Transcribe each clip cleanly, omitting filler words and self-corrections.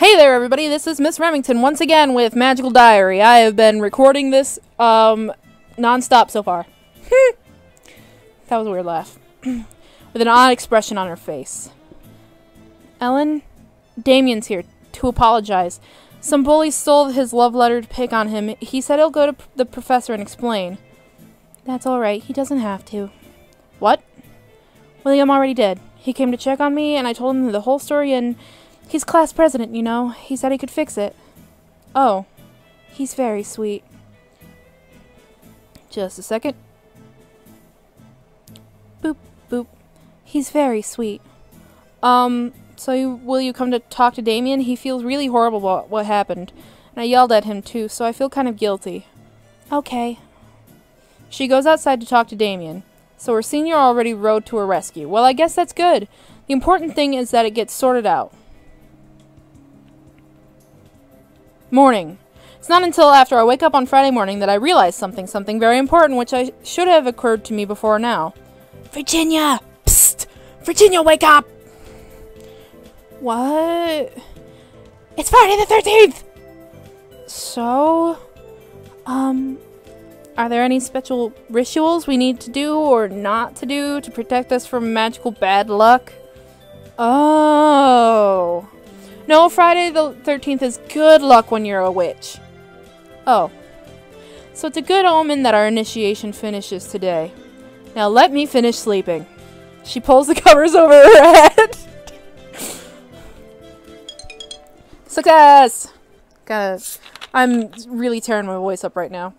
Hey there, everybody. This is Miss Remington once again with Magical Diary. I have been recording this non-stop so far. That was a weird laugh. With an odd expression on her face. Ellen, Damien's here to apologize. Some bully stole his love letter to pick on him. He said he'll go to the professor and explain. That's alright. He doesn't have to. What? William already did. He came to check on me, and I told him the whole story, and he's class president, you know. He said he could fix it. Oh. He's very sweet. Just a second. Boop, boop. He's very sweet. Will you come to talk to Damien? He feels really horrible about what happened. And I yelled at him, too, so I feel kind of guilty. Okay. She goes outside to talk to Damien. So her senior already rode to her rescue. Well, I guess that's good. The important thing is that it gets sorted out. Morning. It's not until after I wake up on Friday morning that I realize something very important, which should have occurred to me before now. Virginia! Psst! Virginia, wake up! What? It's Friday the 13th! So, are there any special rituals we need to do or not to do to protect us from magical bad luck? Oh. No, Friday the 13th is good luck when you're a witch. Oh. So it's a good omen that our initiation finishes today. Now let me finish sleeping. She pulls the covers over her head. Success! I'm really tearing my voice up right now.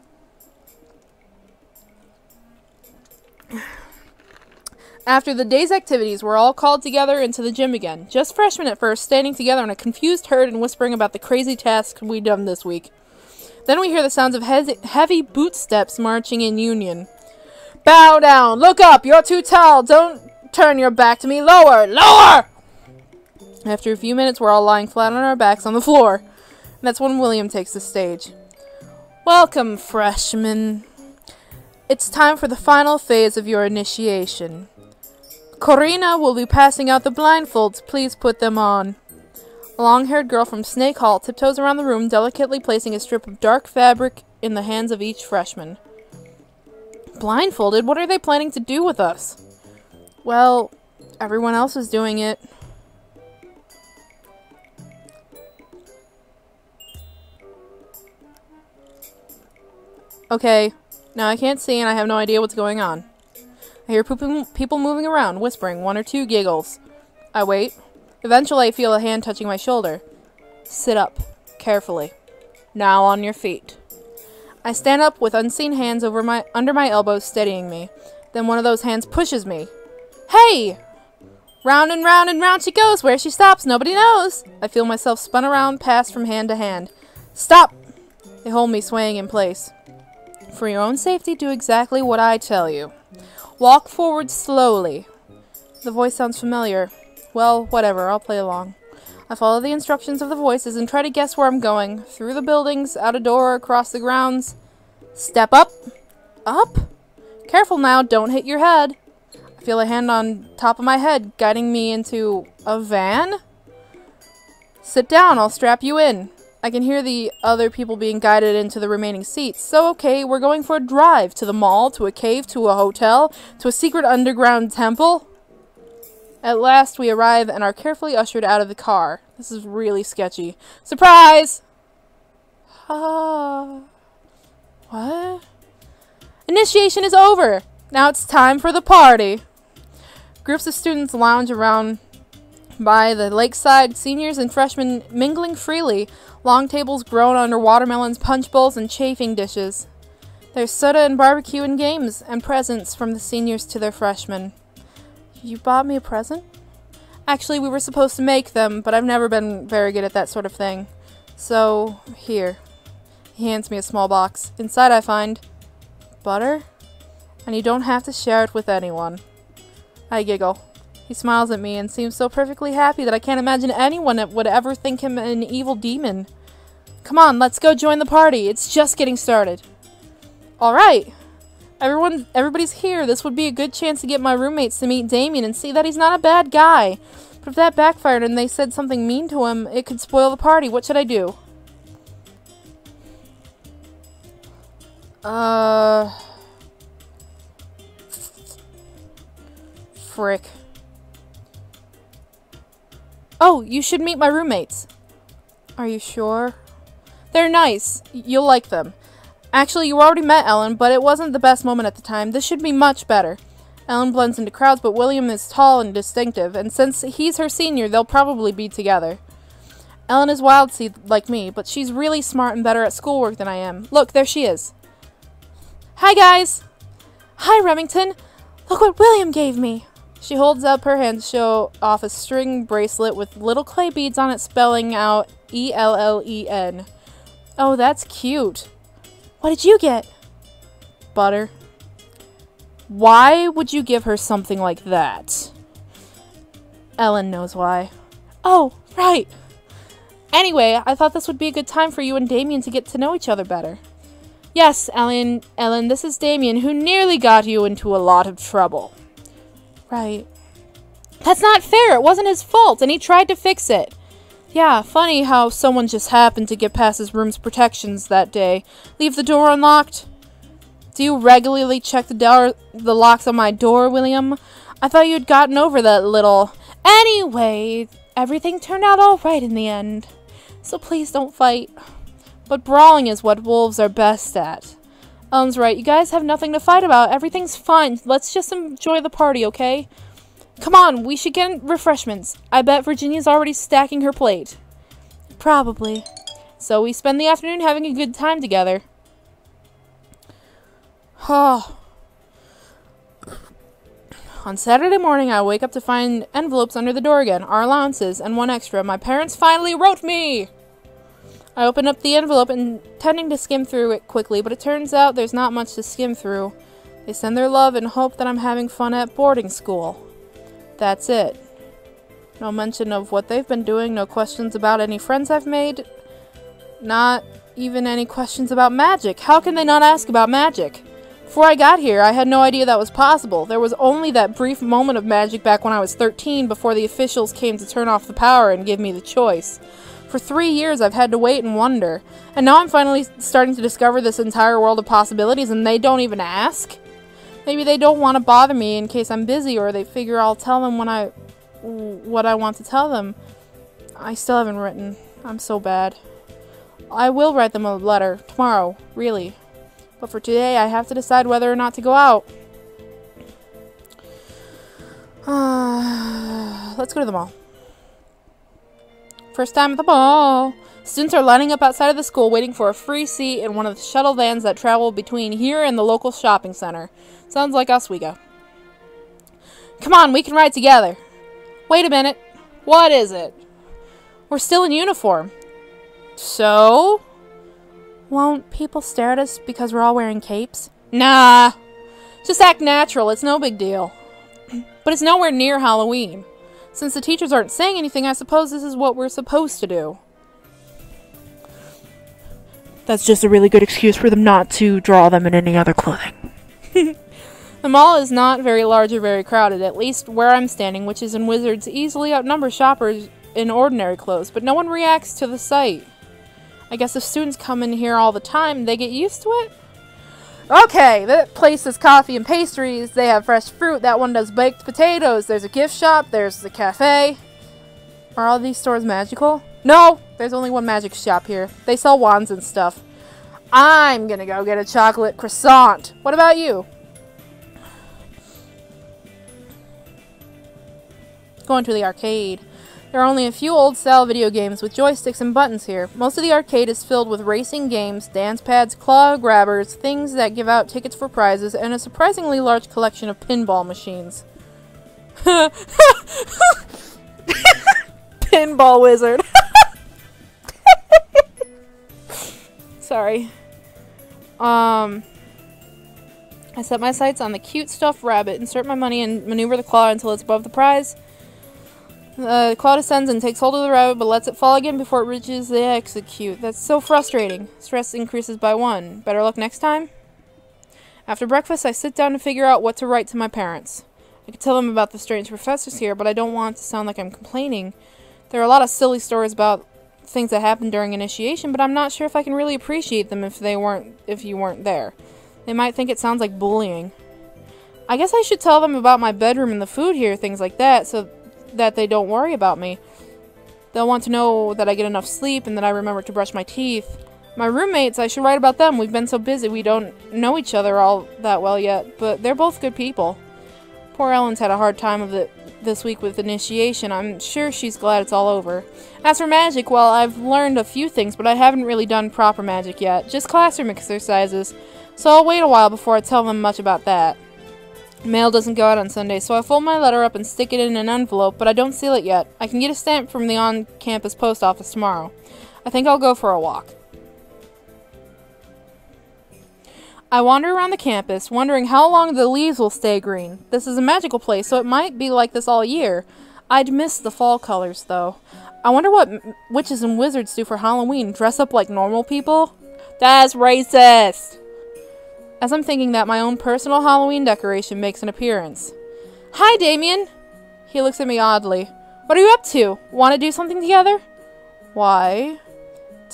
After the day's activities, we're all called together into the gym again. Just freshmen at first, standing together in a confused herd and whispering about the crazy tasks we'd done this week. Then we hear the sounds of heavy boot steps marching in union. Bow down! Look up! You're too tall! Don't turn your back to me! Lower! Lower! After a few minutes, we're all lying flat on our backs on the floor. And that's when William takes the stage. Welcome, freshmen. It's time for the final phase of your initiation. Corina will be passing out the blindfolds. Please put them on. A long-haired girl from Snake Hall tiptoes around the room, delicately placing a strip of dark fabric in the hands of each freshman. Blindfolded? What are they planning to do with us? Well, everyone else is doing it. Okay, now I can't see and I have no idea what's going on. I hear people moving around, whispering, one or two giggles. I wait. Eventually I feel a hand touching my shoulder. Sit up, carefully. Now on your feet. I stand up with unseen hands under my elbows steadying me. Then one of those hands pushes me. Hey! Round and round and round she goes. Where she stops, nobody knows. I feel myself spun around, passed from hand to hand. Stop! They hold me swaying in place. For your own safety, do exactly what I tell you. Walk forward slowly. The voice sounds familiar. Well, whatever, I'll play along. I follow the instructions of the voices and try to guess where I'm going. Through the buildings, out a door, across the grounds. Step up. Up? Careful now, don't hit your head. I feel a hand on top of my head, guiding me into a van? Sit down, I'll strap you in. I can hear the other people being guided into the remaining seats. So, okay, we're going for a drive. To the mall, to a cave, to a hotel, to a secret underground temple. At last, we arrive and are carefully ushered out of the car. This is really sketchy. Surprise! What? Initiation is over! Now it's time for the party! Groups of students lounge around by the lakeside, seniors and freshmen mingling freely. Long tables grown under watermelons, punch bowls, and chafing dishes. There's soda and barbecue and games, and presents from the seniors to their freshmen. You bought me a present? Actually, we were supposed to make them, but I've never been very good at that sort of thing. So, here. He hands me a small box. Inside I find butter, and you don't have to share it with anyone. I giggle. He smiles at me and seems so perfectly happy that I can't imagine anyone that would ever think him an evil demon. Come on, let's go join the party. It's just getting started. Alright. Everybody's here. This would be a good chance to get my roommates to meet Damien and see that he's not a bad guy. But if that backfired and they said something mean to him, it could spoil the party. What should I do? Frick. Oh, you should meet my roommates. Are you sure? They're nice. You'll like them. Actually, you already met Ellen, but it wasn't the best moment at the time. This should be much better. Ellen blends into crowds, but William is tall and distinctive, and since he's her senior, they'll probably be together. Ellen is wild seed like me, but she's really smart and better at schoolwork than I am. Look, there she is. Hi, guys! Hi, Remington! Look what William gave me! She holds up her hand to show off a string bracelet with little clay beads on it spelling out E-L-L-E-N. Oh, that's cute. What did you get? Butter. Why would you give her something like that? Ellen knows why. Oh, right. Anyway, I thought this would be a good time for you and Damien to get to know each other better. Yes, Ellen, this is Damien, who nearly got you into a lot of trouble. Right. That's not fair. It wasn't his fault, and he tried to fix it. Yeah, funny how someone just happened to get past his room's protections that day. Leave the door unlocked? Do you regularly check the locks on my door, William? I thought you'd gotten over that little... Anyway, everything turned out all right in the end. So please don't fight. But brawling is what wolves are best at. Ellen's right. You guys have nothing to fight about. Everything's fine. Let's just enjoy the party, okay? Come on, we should get refreshments. I bet Virginia's already stacking her plate. Probably. So we spend the afternoon having a good time together. Oh. On Saturday morning, I wake up to find envelopes under the door again. Our allowances, and one extra. My parents finally wrote me! I open up the envelope, intending to skim through it quickly, but it turns out there's not much to skim through. They send their love and hope that I'm having fun at boarding school. That's it. No mention of what they've been doing, no questions about any friends I've made, not even any questions about magic. How can they not ask about magic? Before I got here, I had no idea that was possible. There was only that brief moment of magic back when I was 13 before the officials came to turn off the power and give me the choice. For 3 years, I've had to wait and wonder. And now I'm finally starting to discover this entire world of possibilities, and they don't even ask? Maybe they don't want to bother me in case I'm busy, or they figure I'll tell them what I want to tell them. I still haven't written. I'm so bad. I will write them a letter. Tomorrow. Really. But for today, I have to decide whether or not to go out. Let's go to the mall. First time at the mall. Students are lining up outside of the school waiting for a free seat in one of the shuttle vans that travel between here and the local shopping center. Sounds like Oswego. Come on, we can ride together. Wait a minute. What is it? We're still in uniform. So? Won't people stare at us because we're all wearing capes? Nah. Just act natural. It's no big deal. But it's nowhere near Halloween. Since the teachers aren't saying anything, I suppose this is what we're supposed to do. That's just a really good excuse for them not to draw them in any other clothing. The mall is not very large or very crowded, at least where I'm standing, which is in Wizards easily outnumber shoppers in ordinary clothes, but no one reacts to the sight. I guess if students come in here all the time, they get used to it? Okay, that place is coffee and pastries. They have fresh fruit. That one does baked potatoes. There's a gift shop. There's the cafe. Are all these stores magical? No, there's only one magic shop here. They sell wands and stuff. I'm gonna go get a chocolate croissant. What about you? Going to the arcade. There are only a few old-style video games with joysticks and buttons here. Most of the arcade is filled with racing games, dance pads, claw grabbers, things that give out tickets for prizes, and a surprisingly large collection of pinball machines. Pinball wizard. Sorry. I set my sights on the cute stuffed rabbit, insert my money, and maneuver the claw until it's above the prize. The claw descends and takes hold of the rabbit, but lets it fall again before it reaches the execute. That's so frustrating. Stress increases by 1. Better luck next time? After breakfast, I sit down to figure out what to write to my parents. I could tell them about the strange professors here, but I don't want to sound like I'm complaining. There are a lot of silly stories about things that happened during initiation, but I'm not sure if I can really appreciate them if you weren't there. They might think it sounds like bullying. I guess I should tell them about my bedroom and the food here, things like that, so that they don't worry about me. They'll want to know that I get enough sleep and that I remember to brush my teeth. My roommates, I should write about them. We've been so busy we don't know each other all that well yet, but they're both good people. Poor Ellen's had a hard time of it this week with initiation. I'm sure she's glad it's all over. As for magic, well, I've learned a few things, but I haven't really done proper magic yet. Just classroom exercises. So I'll wait a while before I tell them much about that. Mail doesn't go out on Sunday, so I fold my letter up and stick it in an envelope, but I don't seal it yet. I can get a stamp from the on-campus post office tomorrow. I think I'll go for a walk. I wander around the campus, wondering how long the leaves will stay green. This is a magical place, so it might be like this all year. I'd miss the fall colors, though. I wonder what witches and wizards do for Halloween. Dress up like normal people? That's racist! As I'm thinking that, my own personal Halloween decoration makes an appearance. Hi, Damien! He looks at me oddly. What are you up to? Want to do something together? Why?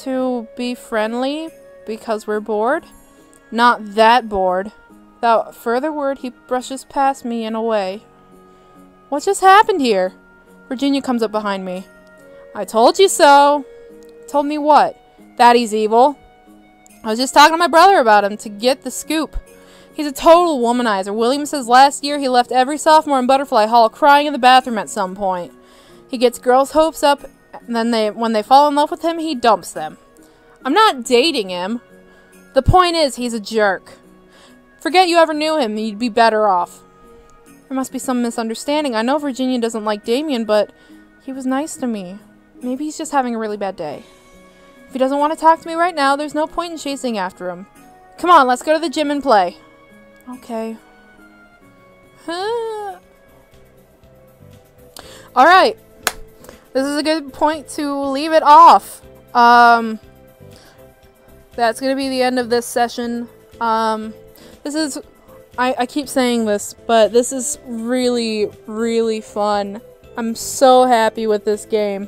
To be friendly? Because we're bored? Not that bored. Without further word, he brushes past me and away. What just happened here? Virginia comes up behind me. I told you so. Told me what? That he's evil. I was just talking to my brother about him to get the scoop. He's a total womanizer. William says last year he left every sophomore in Butterfly Hall crying in the bathroom at some point. He gets girls' hopes up, and then when they fall in love with him, he dumps them. I'm not dating him. The point is, he's a jerk. Forget you ever knew him, you'd be better off. There must be some misunderstanding. I know Virginia doesn't like Damien, but he was nice to me. Maybe he's just having a really bad day. If he doesn't want to talk to me right now, there's no point in chasing after him. Come on, let's go to the gym and play. Okay. Alright. This is a good point to leave it off. That's going to be the end of this session. This is... I keep saying this, but this is really, really fun. I'm so happy with this game.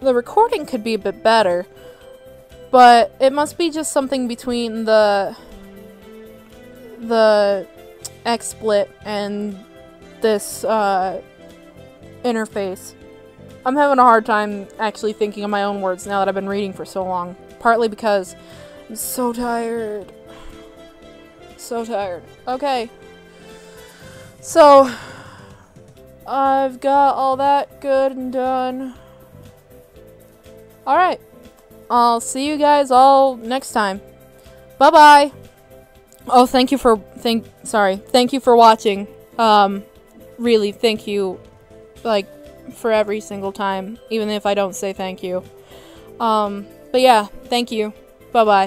The recording could be a bit better, but it must be just something between the XSplit and this interface. I'm having a hard time actually thinking of my own words now that I've been reading for so long. Partly because I'm so tired. So tired. Okay. So, I've got all that good and done. Alright. I'll see you guys all next time. Bye-bye. Oh, thank you for watching. Really, thank you. Like, for every single time, even if I don't say thank you. But yeah, thank you. Bye-bye.